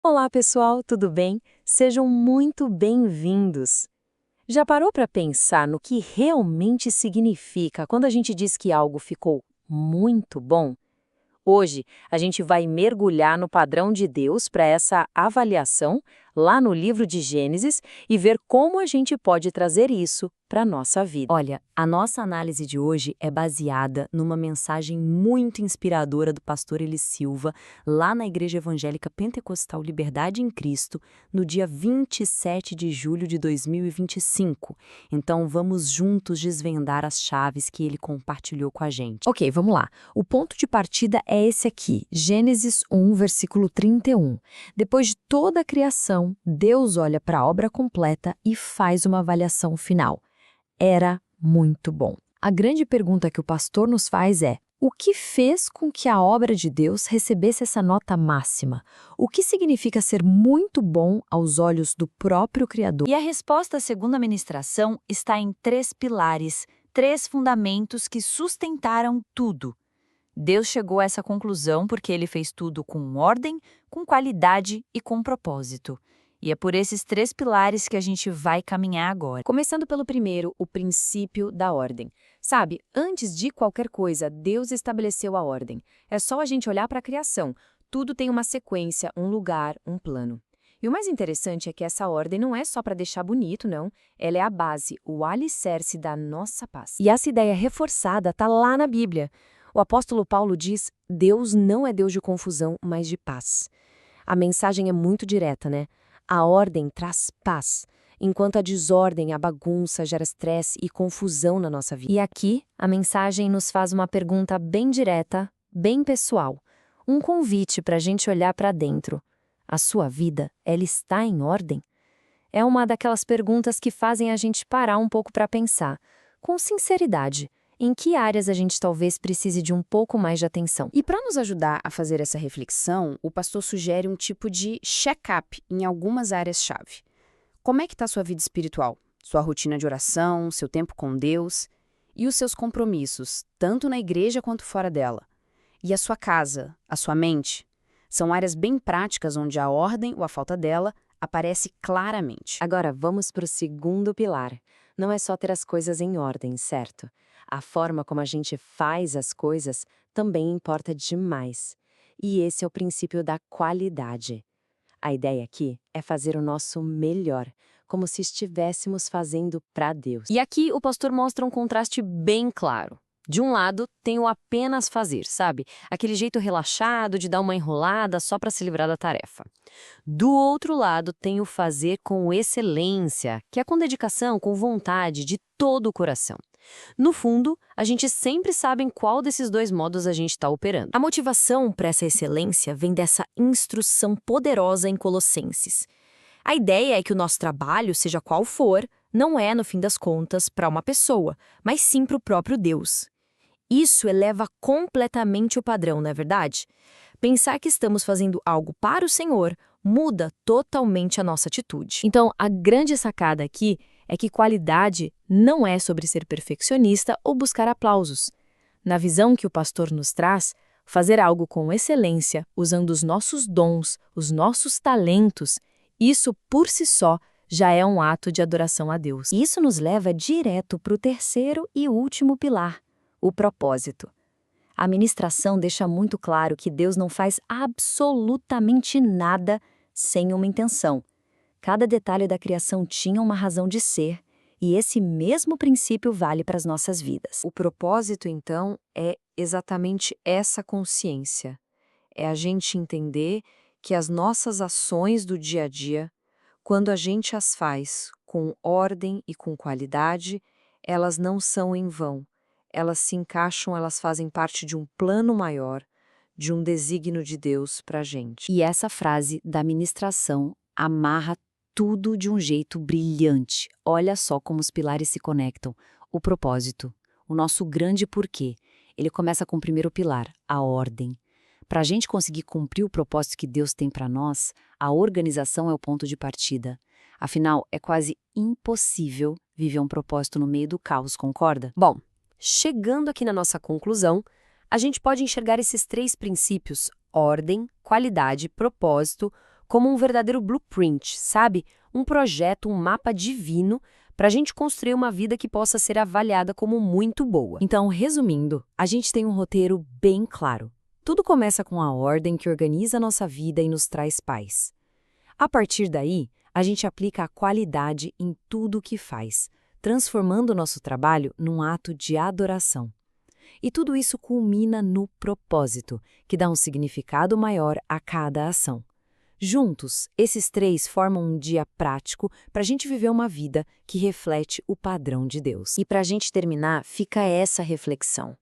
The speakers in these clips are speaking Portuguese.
Olá, pessoal, tudo bem? Sejam muito bem-vindos. Já parou para pensar no que realmente significa quando a gente diz que algo ficou muito bom? Hoje, a gente vai mergulhar no padrão de Deus para essa avaliação lá no livro de Gênesis e ver como a gente pode trazer isso para a nossa vida. Olha, a nossa análise de hoje é baseada numa mensagem muito inspiradora do pastor Eli Silva, lá na Igreja Evangélica Pentecostal Liberdade em Cristo, no dia 27 de julho de 2025. Então, vamos juntos desvendar as chaves que ele compartilhou com a gente. Ok, vamos lá. O ponto de partida é esse aqui, Gênesis 1, versículo 31. Depois de toda a criação, Deus olha para a obra completa e faz uma avaliação final. Era muito bom. A grande pergunta que o pastor nos faz é: o que fez com que a obra de Deus recebesse essa nota máxima? O que significa ser muito bom aos olhos do próprio Criador? E a resposta, segundo a ministração, está em 3 pilares, 3 fundamentos que sustentaram tudo. Deus chegou a essa conclusão porque ele fez tudo com ordem, com qualidade e com propósito. E é por esses 3 pilares que a gente vai caminhar agora. Começando pelo primeiro, o princípio da ordem. Sabe, antes de qualquer coisa, Deus estabeleceu a ordem. É só a gente olhar para a criação. Tudo tem uma sequência, um lugar, um plano. E o mais interessante é que essa ordem não é só para deixar bonito, não. Ela é a base, o alicerce da nossa paz. E essa ideia reforçada está lá na Bíblia. O apóstolo Paulo diz: Deus não é Deus de confusão, mas de paz. A mensagem é muito direta, né? A ordem traz paz, enquanto a desordem, a bagunça gera estresse e confusão na nossa vida. E aqui, a mensagem nos faz uma pergunta bem direta, bem pessoal. Um convite para a gente olhar para dentro. A sua vida, ela está em ordem? É uma daquelas perguntas que fazem a gente parar um pouco para pensar, com sinceridade, em que áreas a gente talvez precise de um pouco mais de atenção. E para nos ajudar a fazer essa reflexão, o pastor sugere um tipo de check-up em algumas áreas-chave. Como é que está a sua vida espiritual? Sua rotina de oração, seu tempo com Deus e os seus compromissos, tanto na igreja quanto fora dela. E a sua casa, a sua mente? São áreas bem práticas onde a ordem ou a falta dela aparece claramente. Agora, vamos para o segundo pilar. Não é só ter as coisas em ordem, certo? A forma como a gente faz as coisas também importa demais. E esse é o princípio da qualidade. A ideia aqui é fazer o nosso melhor, como se estivéssemos fazendo para Deus. E aqui o pastor mostra um contraste bem claro. De um lado, tem o apenas fazer, sabe? Aquele jeito relaxado de dar uma enrolada só para se livrar da tarefa. Do outro lado, tem o fazer com excelência, que é com dedicação, com vontade, de todo o coração. No fundo, a gente sempre sabe em qual desses dois modos a gente está operando. A motivação para essa excelência vem dessa instrução poderosa em Colossenses. A ideia é que o nosso trabalho, seja qual for, não é, no fim das contas, para uma pessoa, mas sim para o próprio Deus. Isso eleva completamente o padrão, não é verdade? Pensar que estamos fazendo algo para o Senhor muda totalmente a nossa atitude. Então, a grande sacada aqui é que qualidade não é sobre ser perfeccionista ou buscar aplausos. Na visão que o pastor nos traz, fazer algo com excelência, usando os nossos dons, os nossos talentos, isso por si só já é um ato de adoração a Deus. Isso nos leva direto para o terceiro e último pilar, o propósito. A ministração deixa muito claro que Deus não faz absolutamente nada sem uma intenção. Cada detalhe da criação tinha uma razão de ser, e esse mesmo princípio vale para as nossas vidas. O propósito, então, é exatamente essa consciência. É a gente entender que as nossas ações do dia a dia, quando a gente as faz com ordem e com qualidade, elas não são em vão. Elas se encaixam, elas fazem parte de um plano maior, de um desígnio de Deus para a gente. E essa frase da ministração amarra tudo de um jeito brilhante. Olha só como os pilares se conectam. O propósito, o nosso grande porquê. Ele começa com o primeiro pilar, a ordem. Para a gente conseguir cumprir o propósito que Deus tem para nós, a organização é o ponto de partida. Afinal, é quase impossível viver um propósito no meio do caos, concorda? Bom, chegando aqui na nossa conclusão, a gente pode enxergar esses 3 princípios, ordem, qualidade, propósito, como um verdadeiro blueprint, sabe? Um projeto, um mapa divino para a gente construir uma vida que possa ser avaliada como muito boa. Então, resumindo, a gente tem um roteiro bem claro. Tudo começa com a ordem que organiza a nossa vida e nos traz paz. A partir daí, a gente aplica a qualidade em tudo o que faz, transformando o nosso trabalho num ato de adoração. E tudo isso culmina no propósito, que dá um significado maior a cada ação. Juntos, esses três formam um dia prático para a gente viver uma vida que reflete o padrão de Deus. E para a gente terminar, fica essa reflexão.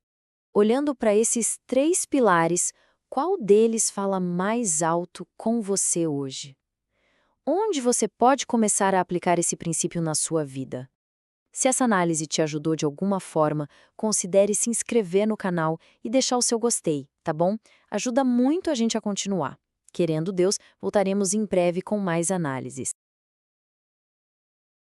Olhando para esses três pilares, qual deles fala mais alto com você hoje? Onde você pode começar a aplicar esse princípio na sua vida? Se essa análise te ajudou de alguma forma, considere se inscrever no canal e deixar o seu gostei, tá bom? Ajuda muito a gente a continuar. Querendo Deus, voltaremos em breve com mais análises.